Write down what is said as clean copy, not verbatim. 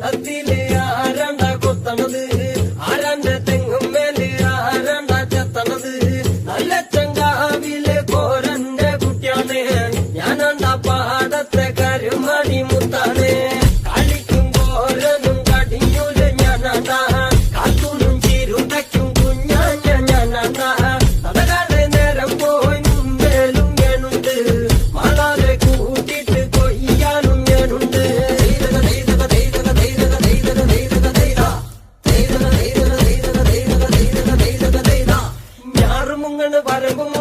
കണ്ടത്തില് ആരാണ്ട കൊത്തണത് ആരാന്റെ തെങ്ങും മേല് ആരാണ്ട ചെത്തണത് നല്ല ചങ്കാവിലെ കോരന്റെ കുട്ടിയാണ് ഞാനാണ്ട പാടത്തെ കരുമണി മുത്താണ് കളിക്കും കോരനും കടിഞ്ഞൂല് ഞാനാണ്ട കാത്തൂനും ചിരുതയ്ക്കും കുഞ്ഞാഞ്ഞ ഞാനാണ്ട അതകാതെ നേരം പോയി മുമ്പേലും ഞാനുണ്ട് മാളാലെ കൂട്ടിട്ട് കൊയ്യാനും ഞാനുണ്ട് ഞാറുമുങ്ങണ് വരമ്പും